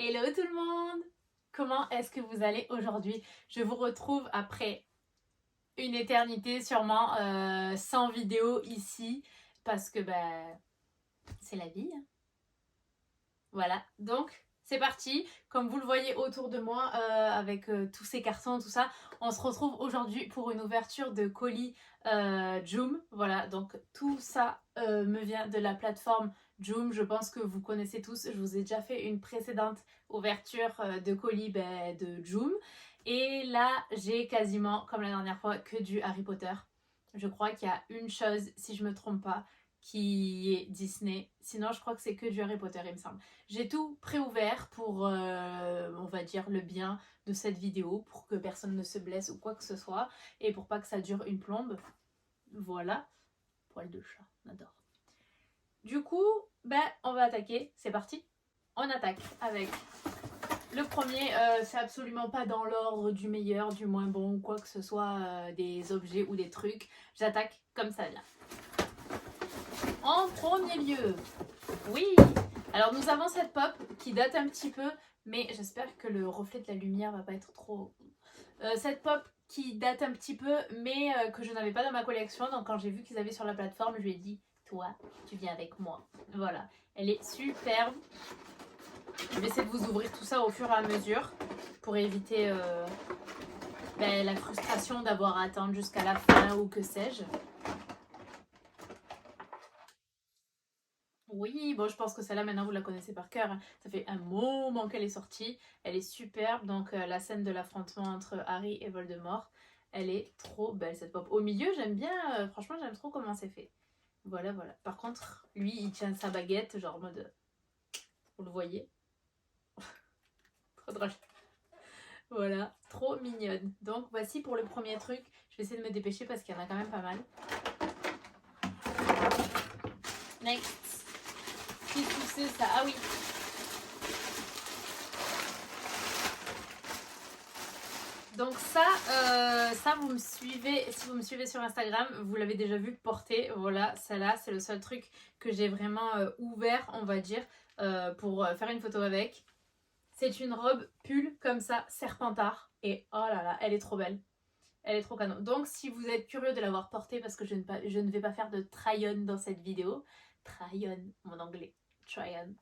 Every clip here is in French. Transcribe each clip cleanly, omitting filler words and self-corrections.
Hello tout le monde! Comment est-ce que vous allez aujourd'hui? Je vous retrouve après une éternité sûrement sans vidéo ici parce que c'est la vie, hein. Voilà, donc c'est parti. Comme vous le voyez autour de moi avec tous ces cartons, tout ça, on se retrouve aujourd'hui pour une ouverture de colis Joom. Voilà, donc tout ça me vient de la plateforme Joom. Je pense que vous connaissez tous. Je vous ai déjà fait une précédente ouverture de colis de Joom. Et là, j'ai quasiment, comme la dernière fois, que du Harry Potter. Je crois qu'il y a une chose, si je me trompe pas, qui est Disney. Sinon, je crois que c'est que du Harry Potter, il me semble. J'ai tout préouvert pour, on va dire, le bien de cette vidéo, pour que personne ne se blesse ou quoi que ce soit, et pour pas que ça dure une plombe. Voilà. Poil de chat, on adore. Du coup, on va attaquer. C'est parti. On attaque avec le premier. C'est absolument pas dans l'ordre du meilleur, du moins bon, ou quoi que ce soit, des objets ou des trucs. J'attaque comme ça, là. En premier lieu, oui. Alors nous avons cette pop qui date un petit peu, mais j'espère que le reflet de la lumière va pas être trop... cette pop qui date un petit peu, mais que je n'avais pas dans ma collection. Donc quand j'ai vu qu'ils avaient sur la plateforme, je lui ai dit, toi, tu viens avec moi. Voilà, elle est superbe. Je vais essayer de vous ouvrir tout ça au fur et à mesure pour éviter la frustration d'avoir à attendre jusqu'à la fin ou que sais-je. Oui, bon, je pense que celle-là, maintenant, vous la connaissez par cœur, hein. Ça fait un moment qu'elle est sortie. Elle est superbe. Donc, la scène de l'affrontement entre Harry et Voldemort, elle est trop belle, cette pop. Au milieu, j'aime bien, franchement, j'aime trop comment c'est fait. Voilà, voilà. Par contre, lui, il tient sa baguette, genre en mode... Vous le voyez? Trop drôle. Voilà, trop mignonne. Donc, voici pour le premier truc. Je vais essayer de me dépêcher parce qu'il y en a quand même pas mal. Next. Qu'est-ce que c'est ça? Ah oui. Donc ça vous me suivez, si vous me suivez sur Instagram, vous l'avez déjà vu porter. Voilà, celle-là, c'est le seul truc que j'ai vraiment ouvert, on va dire, pour faire une photo avec. C'est une robe pull comme ça, serpentard. Et oh là là, elle est trop belle. Elle est trop canon. Donc si vous êtes curieux de l'avoir portée, parce que je ne vais pas faire de try-on dans cette vidéo. Try-on, mon anglais. Try-on.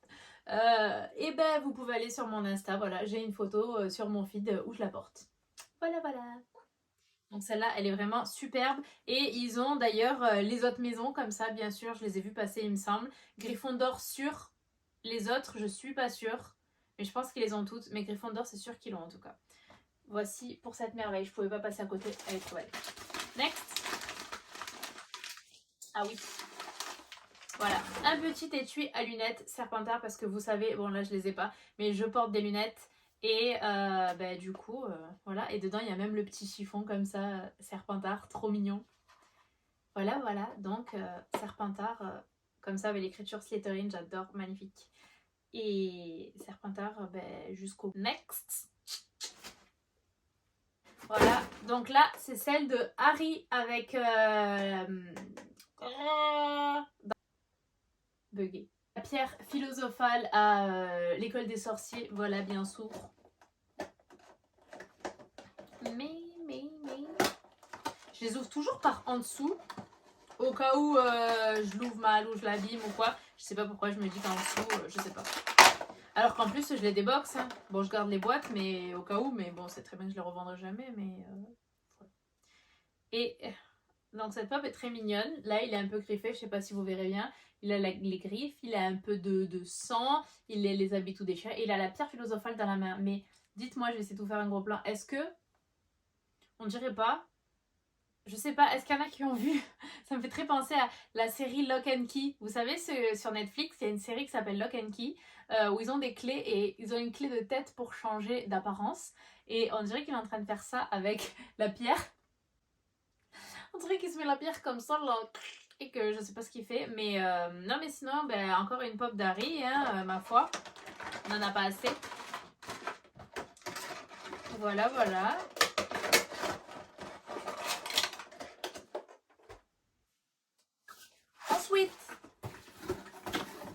Et vous pouvez aller sur mon Insta. Voilà, j'ai une photo sur mon feed où je la porte. Voilà, voilà. Donc celle-là, elle est vraiment superbe. Et ils ont d'ailleurs les autres maisons comme ça, bien sûr. Je les ai vues passer, il me semble. Gryffondor sur les autres, je suis pas sûre. Mais je pense qu'ils les ont toutes. Mais Gryffondor, c'est sûr qu'ils l'ont en tout cas. Voici pour cette merveille. Je pouvais pas passer à côté. Elle est trop belle. Next. Ah oui. Voilà. Un petit étui à lunettes Serpentard. Parce que vous savez, bon là je les ai pas. Mais je porte des lunettes. Et du coup, voilà. Et dedans, il y a même le petit chiffon comme ça, Serpentard, trop mignon. Voilà, voilà. Donc, Serpentard, comme ça, avec l'écriture Slytherin, j'adore, magnifique. Et Serpentard, jusqu'au next. Voilà. Donc là, c'est celle de Harry avec... bugué. La pierre philosophale à l'école des sorciers. Voilà, bien sûr. Mais... Je les ouvre toujours par en dessous. Au cas où je l'ouvre mal ou je l'abîme ou quoi. Je sais pas pourquoi je me dis qu'en dessous, je sais pas. Alors qu'en plus, je les déboxe. Hein. Bon, je garde les boîtes, mais au cas où. Mais bon, c'est très bien que je les revendrai jamais. Mais voilà. Et donc, cette pop est très mignonne. Là, il est un peu griffé. Je sais pas si vous verrez bien. Il a les griffes. Il a un peu de sang. Il a les habits tout déchirés. Et il a la pierre philosophale dans la main. Mais dites-moi, je vais essayer de vous faire un gros plan. Est-ce que... On dirait pas... Je sais pas, est-ce qu'il y en a qui ont vu? Ça me fait très penser à la série Lock and Key. Vous savez, sur Netflix, il y a une série qui s'appelle Lock and Key, où ils ont des clés et ils ont une clé de tête pour changer d'apparence. Et on dirait qu'il est en train de faire ça avec la pierre. On dirait qu'il se met la pierre comme ça, là, et que je sais pas ce qu'il fait. Mais non, mais sinon, encore une pop d'Harry, hein, ma foi. On n'en a pas assez. Voilà, voilà. Ensuite,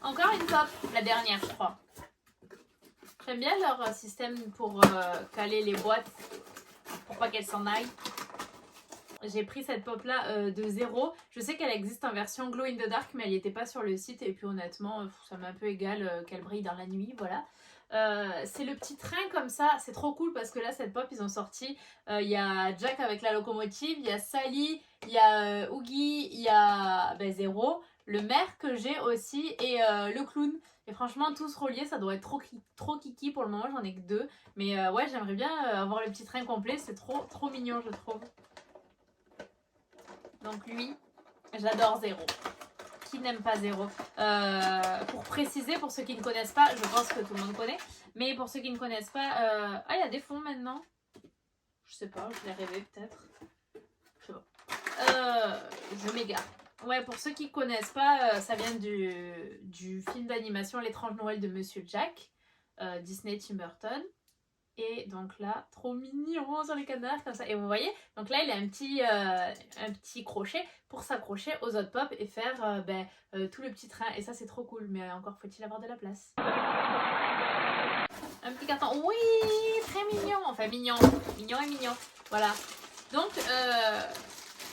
encore une pop, la dernière je crois. J'aime bien leur système pour caler les boîtes pour pas qu'elles s'en aillent. J'ai pris cette pop là de 0. Je sais qu'elle existe en version glow in the dark, mais elle n'y était pas sur le site. Et puis honnêtement, ça m'est un peu égal qu'elle brille dans la nuit. Voilà. C'est le petit train comme ça. C'est trop cool parce que là, cette pop, ils ont sorti. Il y a Jack avec la locomotive, il y a Sally, il y a Oogie, il y a Zero, le maire que j'ai aussi et le clown. Et franchement, tous reliés, ça doit être trop kiki. Pour le moment, j'en ai que 2. Mais ouais, j'aimerais bien avoir le petit train complet. C'est trop mignon, je trouve. Donc lui, j'adore Zero. Qui n'aime pas Zero? Pour préciser, pour ceux qui ne connaissent pas, je pense que tout le monde connaît, mais pour ceux qui ne connaissent pas, ah, il y a des fonds maintenant. Je sais pas, je l'ai rêvé peut-être. Je sais pas. Je m'égare. Ouais, pour ceux qui ne connaissent pas, ça vient du film d'animation L'étrange Noël de Monsieur Jack, Disney Tim Burton. Et donc là, trop mignon sur les canards comme ça. Et vous voyez, donc là, il a un petit crochet pour s'accrocher aux autres pop et faire tout le petit train. Et ça, c'est trop cool. Mais encore faut-il avoir de la place. Un petit carton. Oui, très mignon. Enfin, mignon. Mignon et mignon. Voilà. Donc,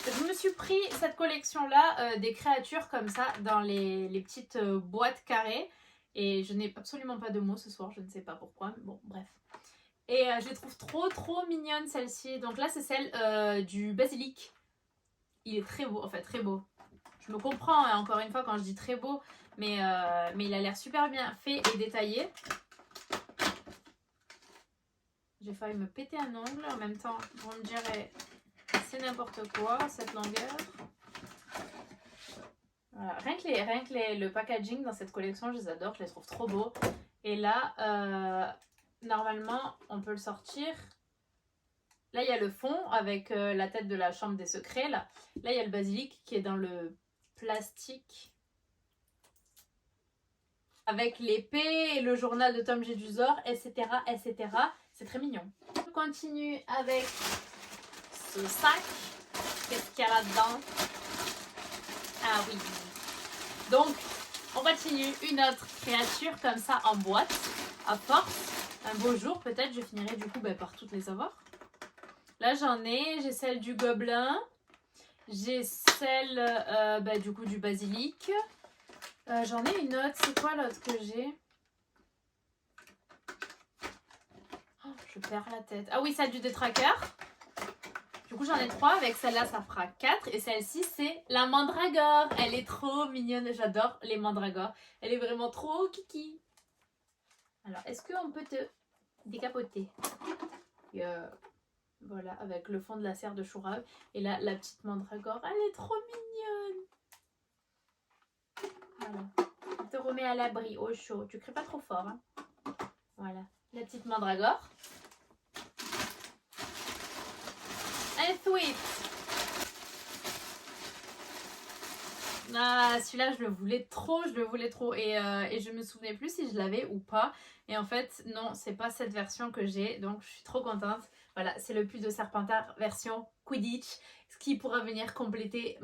je me suis pris cette collection-là des créatures comme ça dans les petites boîtes carrées. Et je n'ai absolument pas de mots ce soir. Je ne sais pas pourquoi. Mais bon, bref. Et je les trouve trop mignonnes celle-ci. Donc là c'est celle du basilic. Il est très beau, enfin très beau. Je me comprends hein, encore une fois quand je dis très beau. Mais il a l'air super bien fait et détaillé. J'ai failli me péter un ongle. En même temps, vous me direz, c'est n'importe quoi cette longueur. Voilà. Rien que le packaging dans cette collection, je les adore. Je les trouve trop beaux. Et là... normalement, on peut le sortir. Là, il y a le fond avec la tête de la chambre des secrets. Là, il y a le basilic qui est dans le plastique. Avec l'épée, le journal de Tom Jedusor, etc. etc. C'est très mignon. On continue avec ce sac. Qu'est-ce qu'il y a là-dedans? Ah oui. Donc, on continue une autre créature comme ça en boîte. À force. Un beau jour, peut-être, je finirai du coup par toutes les avoir. Là, j'ai celle du gobelin. J'ai celle du coup du basilic. J'en ai une autre. C'est quoi l'autre que j'ai? Oh, je perds la tête. Ah oui, celle du détraqueur. Du coup, j'en ai 3. Avec celle-là, ça fera 4. Et celle-ci, c'est la mandragore. Elle est trop mignonne. J'adore les mandragores. Elle est vraiment trop kiki. Alors, est-ce qu'on peut te décapoter? Voilà, avec le fond de la serre de Chourave. Et là, la petite mandragore, elle est trop mignonne. Voilà. On te remet à l'abri, au chaud. Tu cries pas trop fort. Hein. Voilà, la petite mandragore. Un sweet. Ah, celui-là, je le voulais trop. Et je me souvenais plus si je l'avais ou pas. Et en fait, non, c'est pas cette version que j'ai. Donc, je suis trop contente. Voilà, c'est le pull de Serpentard version Quidditch. Ce qui pourra venir compléter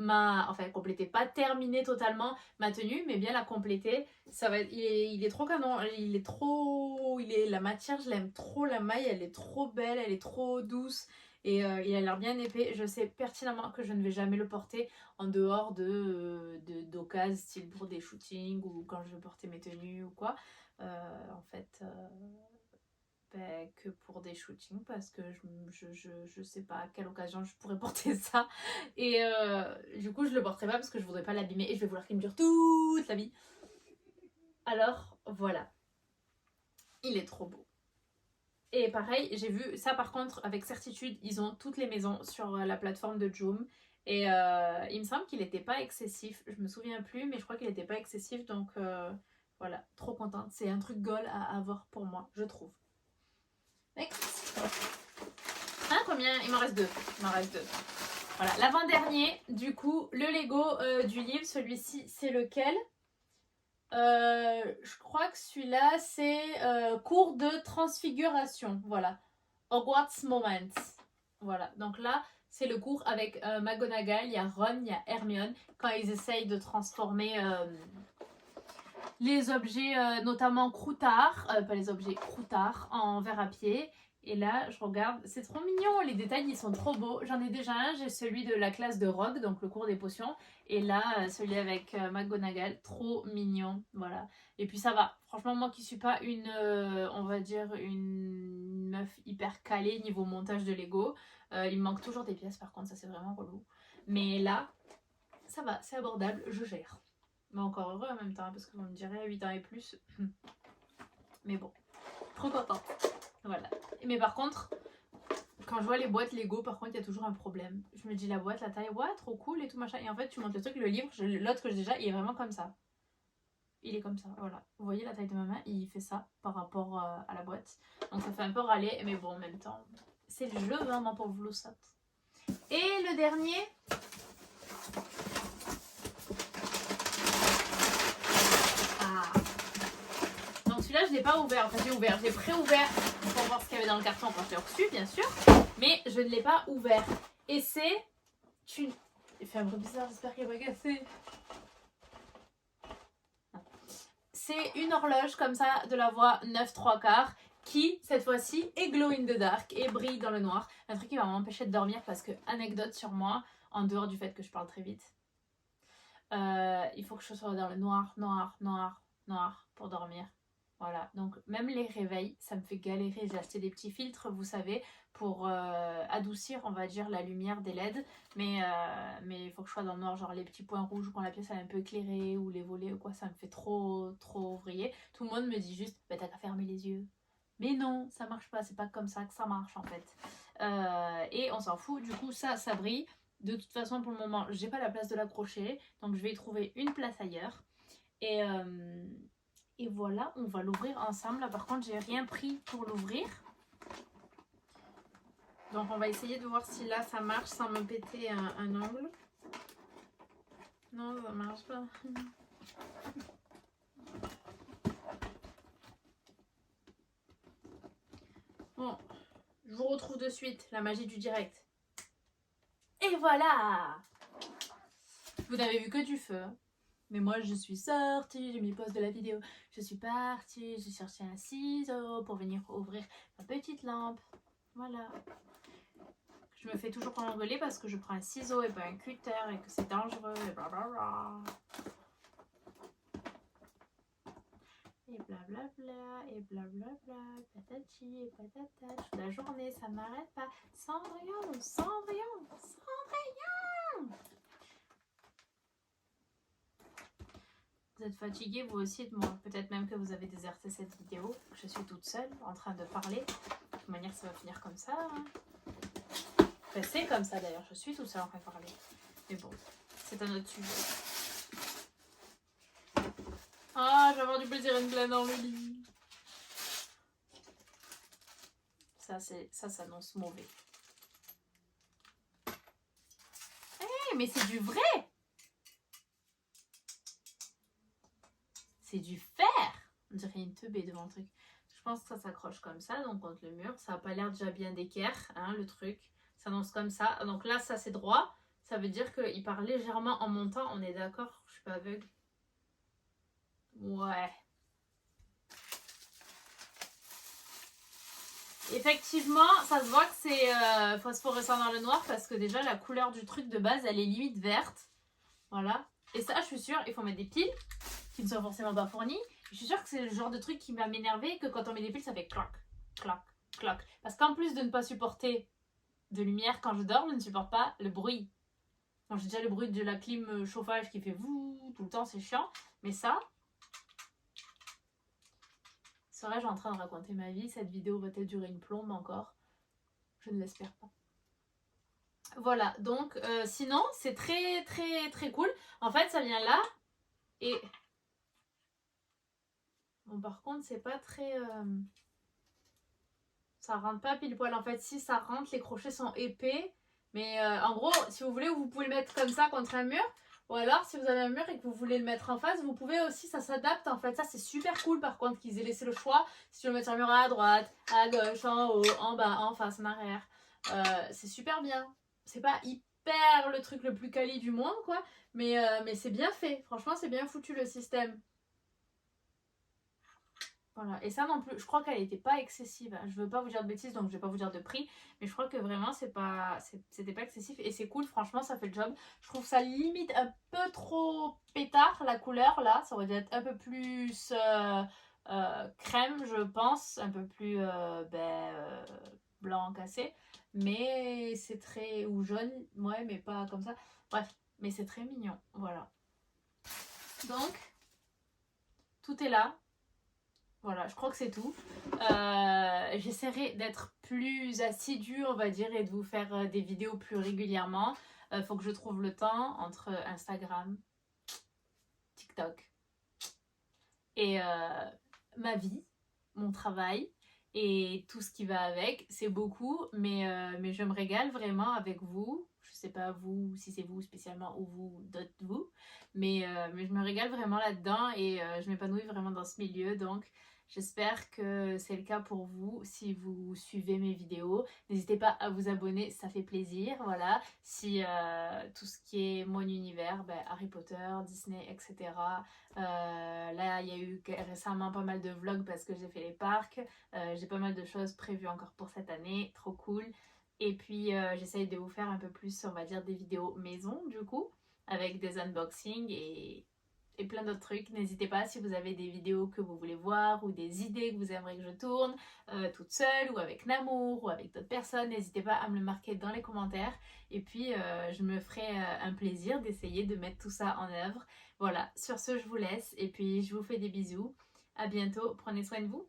compléter, pas terminer totalement ma tenue, mais bien la compléter. Ça va être, il est trop canon. La matière, je l'aime trop. La maille, elle est trop belle. Elle est trop douce. Et il a l'air bien épais. Je sais pertinemment que je ne vais jamais le porter en dehors d'occasions, style pour des shootings ou quand je veux porter mes tenues ou quoi. Que pour des shootings parce que je sais pas à quelle occasion je pourrais porter ça. Et du coup, je le porterai pas parce que je voudrais pas l'abîmer et je vais vouloir qu'il me dure toute la vie. Alors, voilà. Il est trop beau. Et pareil, j'ai vu ça par contre, avec certitude, ils ont toutes les maisons sur la plateforme de Joom. Et il me semble qu'il n'était pas excessif. Je me souviens plus, mais je crois qu'il n'était pas excessif. Donc voilà, trop contente. C'est un truc goal à avoir pour moi, je trouve. Next. Hein, combien? Il m'en reste 2. Voilà, l'avant-dernier, du coup, le Lego du livre. Celui-ci, c'est lequel? Je crois que celui-là, c'est cours de transfiguration. Voilà. Hogwarts Moments. Voilà. Donc là, c'est le cours avec McGonagall, il y a Ron, il y a Hermione. Quand ils essayent de transformer les objets, notamment croûtards, pas les objets croûtards en verre à pied. Et là, je regarde, c'est trop mignon, les détails ils sont trop beaux. J'en ai déjà un, j'ai celui de la classe de Rogue, donc le cours des potions. Et là, celui avec McGonagall, trop mignon, voilà. Et puis ça va, franchement moi qui suis pas une, on va dire, une meuf hyper calée niveau montage de Lego, il me manque toujours des pièces par contre, ça c'est vraiment relou. Mais là, ça va, c'est abordable, je gère. Mais encore heureux en même temps, parce que vous me direz 8 ans et plus. Mais bon, trop contente. Voilà. Mais par contre, quand je vois les boîtes Lego, par contre, il y a toujours un problème. Je me dis la boîte, la taille, ouais, trop cool et tout machin. Et en fait, tu montes le truc, le livre, l'autre que j'ai déjà, il est vraiment comme ça. Il est comme ça, voilà. Vous voyez la taille de ma main, il fait ça par rapport à la boîte. Donc ça fait un peu râler, mais bon, en même temps, c'est le jeu, hein, mon pauvre Loussat. Et le dernier, celui-là, je ne l'ai pas ouvert. Enfin, j'ai ouvert. J'ai pré-ouvert pour voir ce qu'il y avait dans le carton quand je l'ai reçu, bien sûr. Mais je ne l'ai pas ouvert. Et c'est une... Il fait un bruit bizarre, j'espère qu'il va casser. C'est une horloge comme ça de la voie 9 3/4 qui, cette fois-ci, est glow in the dark et brille dans le noir. Un truc qui va m'empêcher de dormir parce que, anecdote sur moi, en dehors du fait que je parle très vite, il faut que je sois dans le noir pour dormir. Voilà, donc même les réveils, ça me fait galérer. J'ai acheté des petits filtres, vous savez, pour adoucir, on va dire, la lumière des LED. Mais il faut que je sois dans le noir, genre les petits points rouges quand la pièce est un peu éclairée ou les volets ou quoi, ça me fait trop vriller. Tout le monde me dit juste, bah t'as qu'à fermer les yeux. Mais non, ça marche pas, c'est pas comme ça que ça marche en fait. Et on s'en fout, du coup ça brille. De toute façon, pour le moment, j'ai pas la place de l'accrocher, donc je vais y trouver une place ailleurs. Et voilà, on va l'ouvrir ensemble. Là, par contre, j'ai rien pris pour l'ouvrir. Donc, on va essayer de voir si là, ça marche sans me péter un angle. Non, ça marche pas. Bon, je vous retrouve de suite, la magie du direct. Et voilà! Vous n'avez vu que du feu. Mais moi, je suis sortie, j'ai mis pause de la vidéo. Je suis partie, j'ai cherché un ciseau pour venir ouvrir ma petite lampe. Voilà. Je me fais toujours engueuler parce que je prends un ciseau et pas un cutter et que c'est dangereux et blablabla. Et blablabla, et blablabla, patati et patata. Toute la journée, ça ne m'arrête pas. Cendrillon, Cendrillon, Cendrillon! Vous êtes fatigué vous aussi de moi. Peut-être même que vous avez déserté cette vidéo. Je suis toute seule en train de parler. De toute manière, ça va finir comme ça. Hein. Enfin, c'est comme ça d'ailleurs. Je suis toute seule en train de parler. Mais bon, c'est un autre sujet. Ah, je vais avoir du plaisir une pleine dans le lit. Ça s'annonce mauvais. Hey, mais c'est du vrai! C'est du fer! On dirait une teubée devant le truc. Je pense que ça s'accroche comme ça, donc contre le mur. Ça n'a pas l'air déjà bien d'équerre, hein, le truc. Ça s'annonce comme ça. Donc là, ça c'est droit. Ça veut dire qu'il part légèrement en montant. On est d'accord? Je suis pas aveugle. Ouais. Effectivement, ça se voit que c'est phosphorescent dans le noir parce que déjà la couleur du truc de base, elle est limite verte. Voilà. Et ça, je suis sûre, il faut mettre des piles qui ne sont forcément pas fournies. Je suis sûre que c'est le genre de truc qui va m'énerver, que quand on met des piles, ça fait clac, clac, clac. Parce qu'en plus de ne pas supporter de lumière quand je dors, je ne supporte pas le bruit. Bon, j'ai déjà le bruit de la clim chauffage qui fait vous tout le temps, c'est chiant. Mais ça, serais-je en train de raconter ma vie? Cette vidéo va-t-elle durer une plombe encore? Je ne l'espère pas. Voilà, donc sinon, c'est très cool. En fait, ça vient là et... Bon, par contre, c'est pas très... Ça rentre pas pile poil. En fait, si ça rentre, les crochets sont épais. Mais en gros, si vous voulez, vous pouvez le mettre comme ça contre un mur. Ou alors, si vous avez un mur et que vous voulez le mettre en face, vous pouvez aussi, ça s'adapte en fait. Ça, c'est super cool par contre qu'ils aient laissé le choix. Si tu veux le mettre sur le mur à droite, à gauche, en haut, en bas, en face, en arrière. C'est super bien. C'est pas hyper le truc le plus quali du monde, quoi. Mais c'est bien fait. Franchement, c'est bien foutu le système. Voilà, et ça non plus, je crois qu'elle n'était pas excessive. Je veux pas vous dire de bêtises, donc je vais pas vous dire de prix, mais je crois que vraiment c'était pas excessif et c'est cool, franchement, ça fait le job. Je trouve ça limite un peu trop pétard la couleur là, ça aurait dû être un peu plus crème, je pense, un peu plus blanc cassé, mais c'est très ou jaune, ouais, mais pas comme ça. Bref, mais c'est très mignon, voilà. Donc tout est là. Voilà, je crois que c'est tout. J'essaierai d'être plus assidue, on va dire, et de vous faire des vidéos plus régulièrement. Faut que je trouve le temps entre Instagram, TikTok et ma vie, mon travail et tout ce qui va avec. C'est beaucoup, mais je me régale vraiment avec vous. Je sais pas vous, si c'est vous spécialement ou vous, d'autres vous, mais je me régale vraiment là-dedans et je m'épanouis vraiment dans ce milieu. Donc, j'espère que c'est le cas pour vous si vous suivez mes vidéos. N'hésitez pas à vous abonner, ça fait plaisir. Voilà, si tout ce qui est mon univers, ben, Harry Potter, Disney, etc. Là, il y a eu récemment pas mal de vlogs parce que j'ai fait les parcs. J'ai pas mal de choses prévues encore pour cette année, trop cool. Et puis, j'essaye de vous faire un peu plus, on va dire, des vidéos maison, du coup, avec des unboxings et plein d'autres trucs. N'hésitez pas si vous avez des vidéos que vous voulez voir ou des idées que vous aimeriez que je tourne toute seule ou avec Namour ou avec d'autres personnes. N'hésitez pas à me le marquer dans les commentaires. Et puis, je me ferai un plaisir d'essayer de mettre tout ça en œuvre. Voilà, sur ce, je vous laisse et puis je vous fais des bisous. À bientôt, prenez soin de vous.